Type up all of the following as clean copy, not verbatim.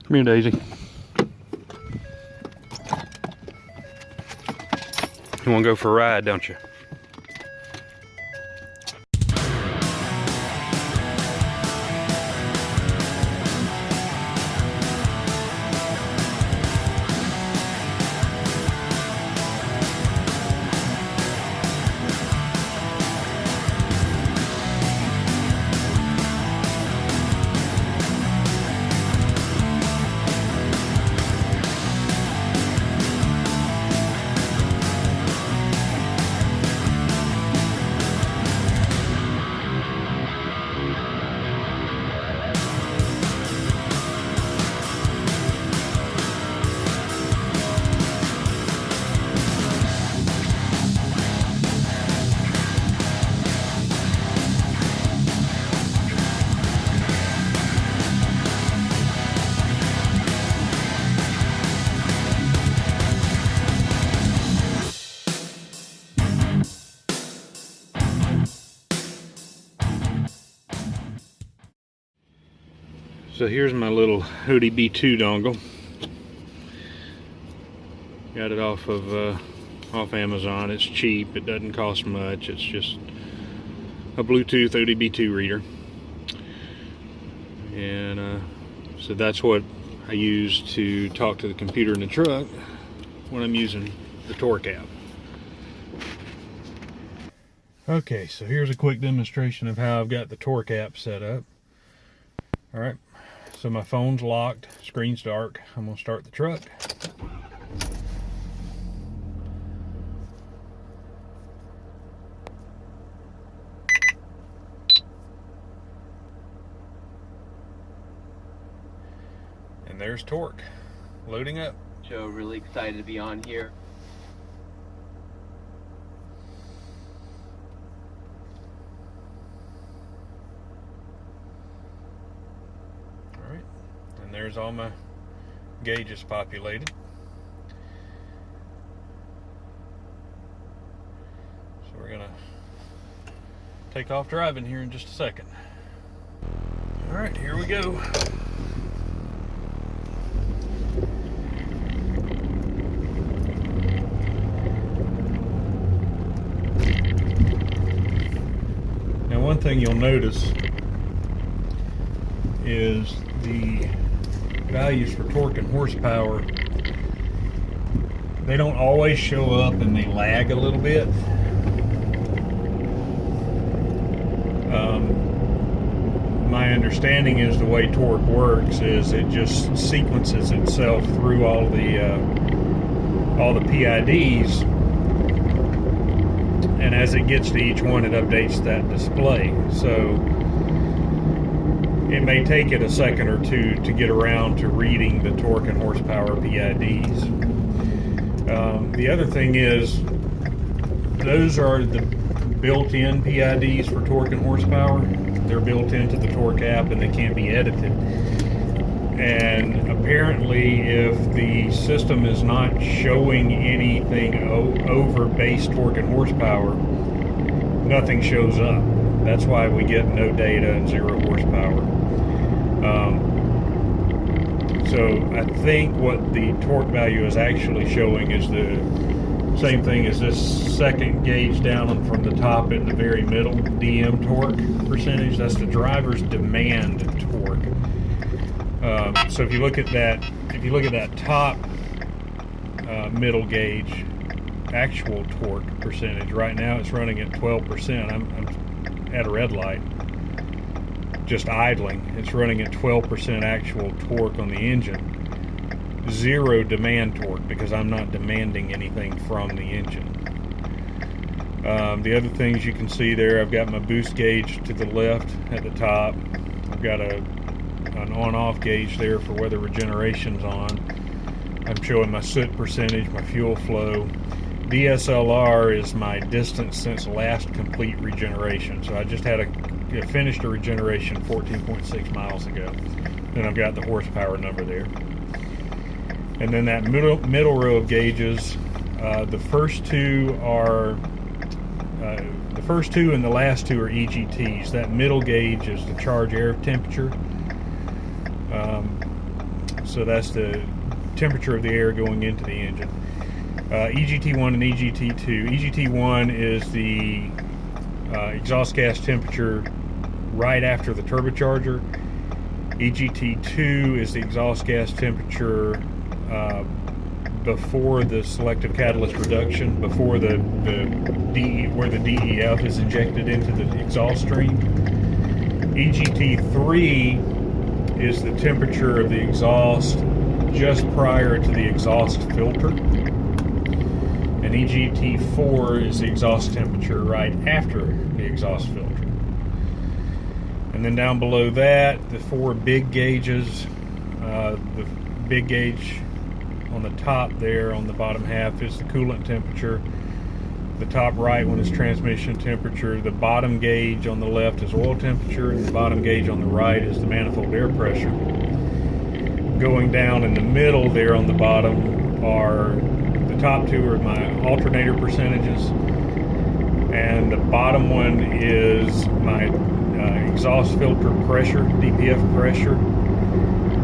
Come here, Daisy. You want to go for a ride, don't you? So here's my little Hootie B2 dongle. Got it off Amazon. It's cheap. It doesn't cost much. It's just a Bluetooth Hootie B2 reader, and so that's what I use to talk to the computer in the truck when I'm using the Torque app. Okay, so here's a quick demonstration of how I've got the Torque app set up. All right. So my phone's locked, screen's dark. I'm gonna start the truck. And there's Torque, loading up. Joe, really excited to be on here. And there's all my gauges populated. So we're gonna take off driving here in just a second. All right, here we go. Now, one thing you'll notice is the values for torque and horsepower, they don't always show up and they lag a little bit. My understanding is the way torque works is it just sequences itself through all the PIDs, and as it gets to each one, it updates that display. So it may take it a second or two to get around to reading the torque and horsepower PIDs. The other thing is, those are the built-in PIDs for torque and horsepower. They're built into the Torque app and they can't be edited. And apparently, if the system is not showing anything over base torque and horsepower, nothing shows up. That's why we get no data and 0 horsepower. So I think what the torque value is actually showing is the same thing as this second gauge down from the top in the very middle, DM torque percentage. That's the driver's demand torque. So if you look at that, top middle gauge actual torque percentage, right now it's running at 12%. I'm at a red light, just idling. It's running at 12% actual torque on the engine. 0 demand torque because I'm not demanding anything from the engine. The other things you can see there, I've got my boost gauge to the left at the top. I've got an on-off gauge there for whether regeneration's on. I'm showing my soot percentage, my fuel flow. DSLR is my distance since last complete regeneration. So I just finished a regeneration 14.6 miles ago. Then I've got the horsepower number there. And then that middle row of gauges, the first two and the last two are EGTs. That middle gauge is the charge air temperature. So that's the temperature of the air going into the engine. EGT1 and EGT2. EGT1 is the exhaust gas temperature right after the turbocharger. EGT2 is the exhaust gas temperature before the selective catalyst reduction, before the where the DEF is injected into the exhaust stream. EGT3 is the temperature of the exhaust just prior to the exhaust filter. And EGT4 is the exhaust temperature right after the exhaust filter. And then down below that, the 4 big gauges. The big gauge on the top there, on the bottom half, is the coolant temperature. The top right one is transmission temperature. The bottom gauge on the left is oil temperature, and the bottom gauge on the right is the manifold air pressure. Going down in the middle there on the bottom are the top 2 are my alternator percentages, and the bottom one is my exhaust filter pressure, DPF pressure,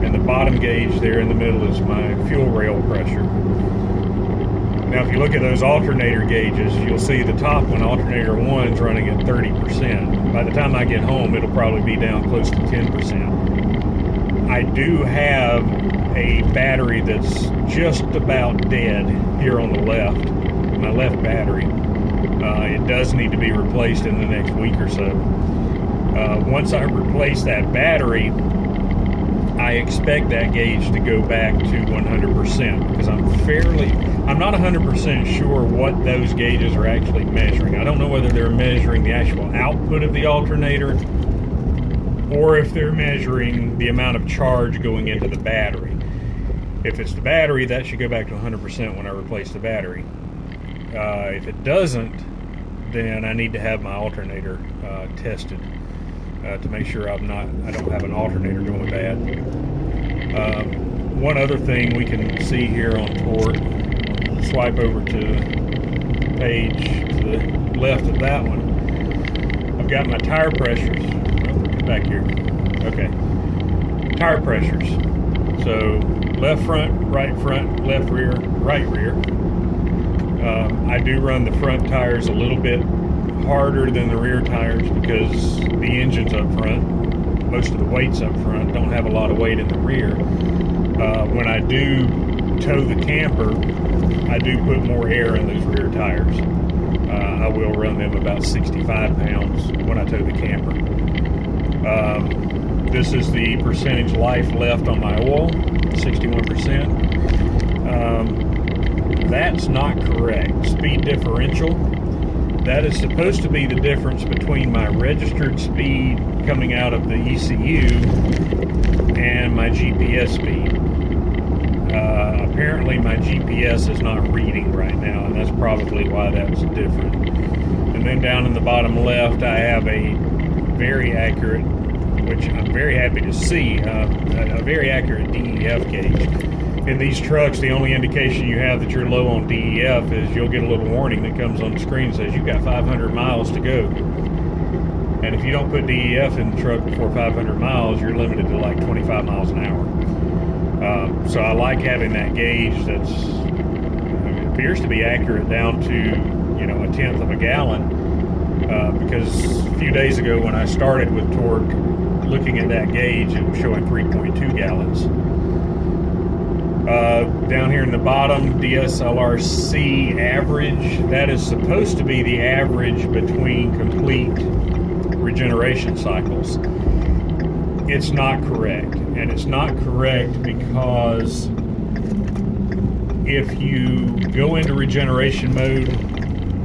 and the bottom gauge there in the middle is my fuel rail pressure. Now if you look at those alternator gauges, you'll see the top one, alternator 1, is running at 30%. By the time I get home, it'll probably be down close to 10%. I do have a battery that's just about dead here on the left, my left battery. It does need to be replaced in the next week or so. Once I replace that battery, I expect that gauge to go back to 100%, because I'm not 100% sure what those gauges are actually measuring. I don't know whether they're measuring the actual output of the alternator or if they're measuring the amount of charge going into the battery. If it's the battery, that should go back to 100% when I replace the battery. If it doesn't, then I need to have my alternator tested to make sure I don't have an alternator going bad. One other thing we can see here on torque, swipe over to the page to the left of that one. I've got my tire pressures. Get back here. Okay. Tire pressures. So left front, left rear, right rear. I do run the front tires a little bit harder than the rear tires because the engine's up front, most of the weight's up front, don't have a lot of weight in the rear. When I do tow the camper, I do put more air in those rear tires. I will run them about 65 pounds when I tow the camper. This is the percentage life left on my oil, 61%. That's not correct. Speed differential, that is supposed to be the difference between my registered speed coming out of the ECU and my GPS speed. Apparently my GPS is not reading right now, and that's probably why that's different. And then down in the bottom left, I have a very accurate, which I'm very happy to see, a very accurate DEF gauge. In these trucks, the only indication you have that you're low on DEF is you'll get a little warning that comes on the screen that says you've got 500 miles to go. And if you don't put DEF in the truck before 500 miles, you're limited to like 25 miles an hour. So I like having that gauge that's, it appears to be accurate down to, you know, 1/10 of a gallon. Because a few days ago when I started with torque, looking at that gauge, it was showing 3.2 gallons. Down here in the bottom, DSLRC average, that is supposed to be the average between complete regeneration cycles. It's not correct, and it's not correct because if you go into regeneration mode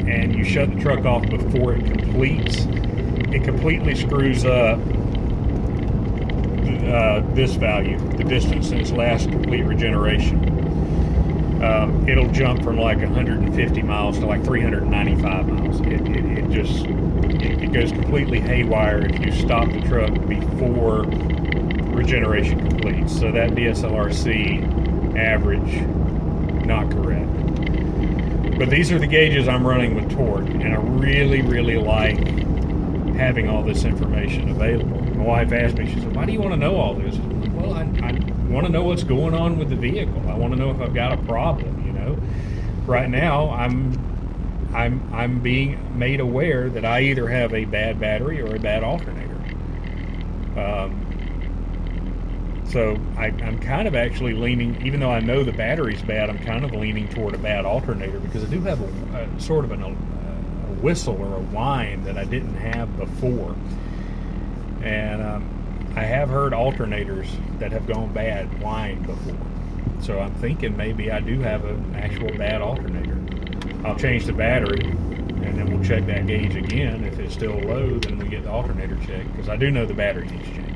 and you shut the truck off before it completes, it completely screws up this value, the distance since last complete regeneration. It'll jump from like 150 miles to like 395 miles. It goes completely haywire if you stop the truck before regeneration completes. So that DSLRC average, not correct. But these are the gauges I'm running with torque, and I really, really like having all this information available. My wife asked me, she said, why do you want to know all this? Well, I want to know what's going on with the vehicle. I want to know if I've got a problem, you know. Right now, I'm being made aware that I either have a bad battery or a bad alternator. So I'm kind of actually leaning, even though I know the battery's bad, I'm kind of leaning toward a bad alternator because I do have a sort of a whistle or a whine that I didn't have before. And I have heard alternators that have gone bad whine before. So I'm thinking maybe I do have an actual bad alternator. I'll change the battery and then we'll check that gauge again. If it's still low, then we get the alternator checked because I do know the battery needs changing.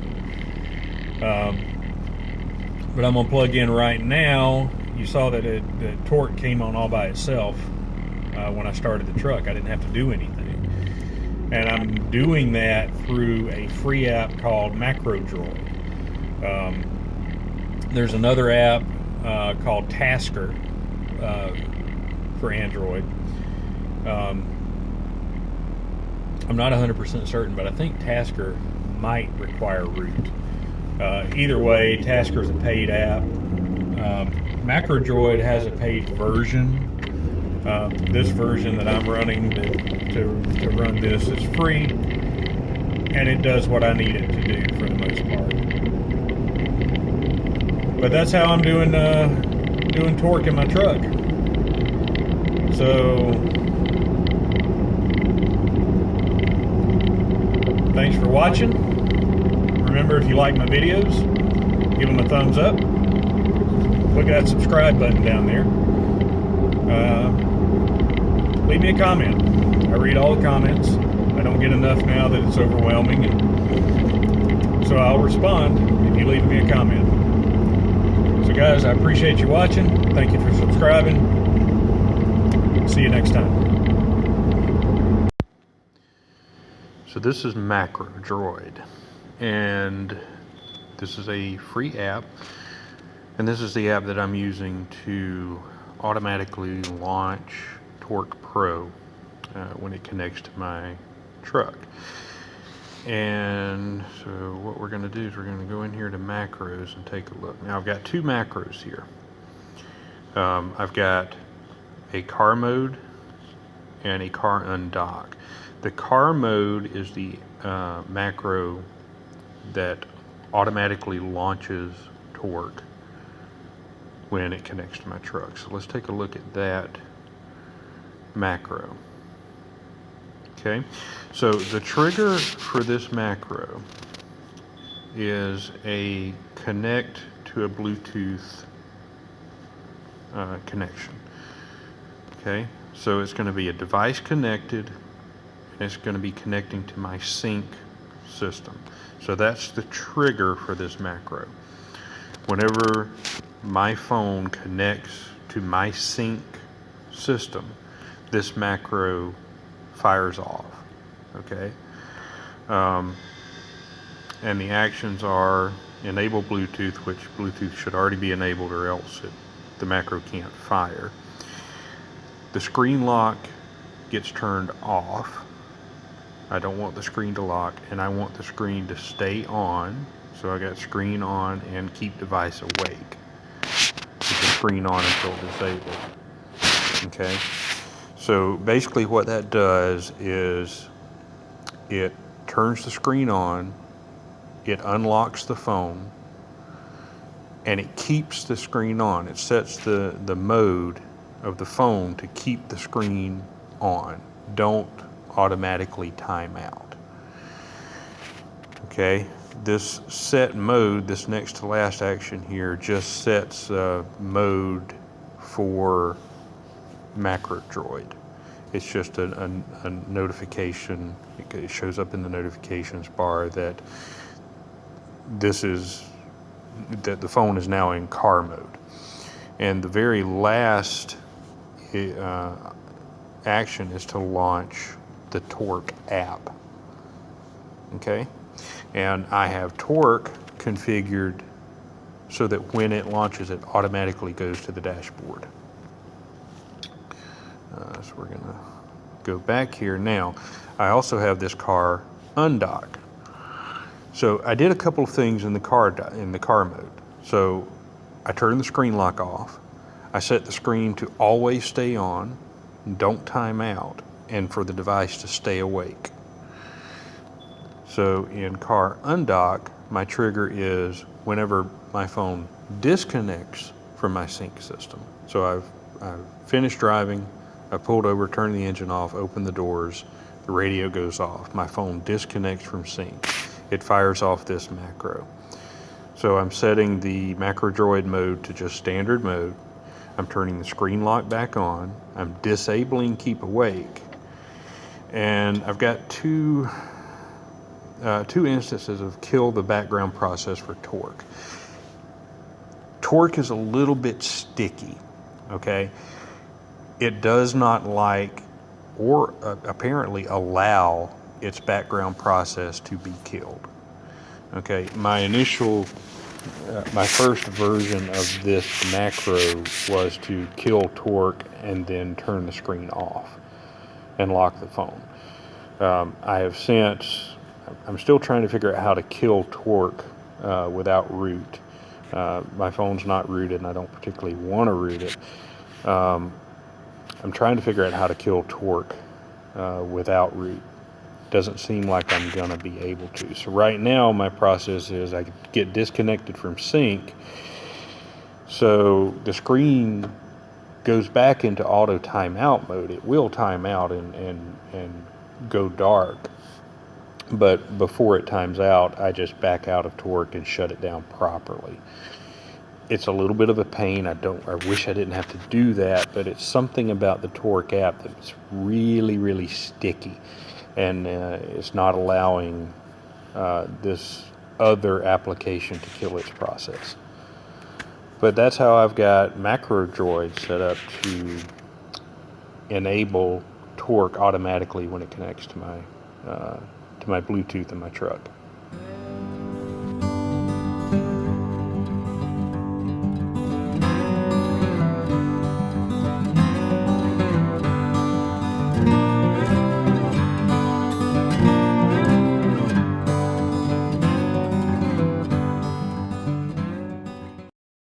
But I'm gonna plug in right now. You saw that the torque came on all by itself when I started the truck. I didn't have to do anything. And I'm doing that through a free app called MacroDroid. There's another app called Tasker for Android. I'm not 100% certain, but I think Tasker might require root. Either way, Tasker is a paid app. MacroDroid has a paid version. This version that I'm running to run this is free, and it does what I need it to do for the most part. But that's how I'm doing torque in my truck. So thanks for watching. Remember, if you like my videos, give them a thumbs up. Click that subscribe button down there. Leave me a comment. I read all the comments. I don't get enough now that it's overwhelming, and so I'll respond if you leave me a comment. So guys, I appreciate you watching. Thank you for subscribing. See you next time. So this is MacroDroid, and this is a free app, and this is the app that I'm using to automatically launch Torque Pro when it connects to my truck. And so what we're going to do is we're going to go in here to macros and take a look. Now I've got two macros here. I've got a car mode and a car undock. The car mode is the macro that automatically launches Torque when it connects to my truck. So let's take a look at that macro. Okay, so the trigger for this macro is a connect to a Bluetooth connection. Okay, so it's going to be a device connected, and it's going to be connecting to my sync system. So that's the trigger for this macro. Whenever my phone connects to my sync system, this macro fires off. Okay, and the actions are enable Bluetooth, which Bluetooth should already be enabled, or else the macro can't fire. The screen lock gets turned off. I don't want the screen to lock, and I want the screen to stay on. So I got screen on and keep device awake. Keep the screen on until disabled. Okay. So basically what that does is it turns the screen on, it unlocks the phone, and it keeps the screen on. It sets the mode of the phone to keep the screen on. Don't automatically time out. Okay, this set mode, this next to last action here, just sets mode for MacroDroid. It's just a notification. It shows up in the notifications bar that the phone is now in car mode. And the very last action is to launch the Torque app. Okay, and I have Torque configured so that when it launches, it automatically goes to the dashboard. So we're going to go back here now. I also have this car undock. So I did a couple of things in the car mode. So I turned the screen lock off. I set the screen to always stay on, don't time out, and for the device to stay awake. So in car undock, my trigger is whenever my phone disconnects from my sync system. So I've finished driving, I pulled over, turned the engine off, opened the doors, the radio goes off, my phone disconnects from sync. It fires off this macro. So I'm setting the MacroDroid mode to just standard mode. I'm turning the screen lock back on. I'm disabling keep awake. And I've got two instances of kill the background process for torque. Torque is a little bit sticky, okay? It does not like or apparently allow its background process to be killed. Okay, my first version of this macro was to kill torque and then turn the screen off and lock the phone. I'm still trying to figure out how to kill torque without root. My phone's not rooted and I don't particularly want to root it. I'm trying to figure out how to kill torque without root. Doesn't seem like I'm gonna be able to. So right now my process is I get disconnected from sync, so the screen goes back into auto timeout mode. It will time out and go dark, but before it times out, I just back out of torque and shut it down properly. It's a little bit of a pain. I wish I didn't have to do that, but it's something about the torque app that's really, really sticky, and it's not allowing this other application to kill its process. But that's how I've got MacroDroid set up to enable torque automatically when it connects to my Bluetooth in my truck.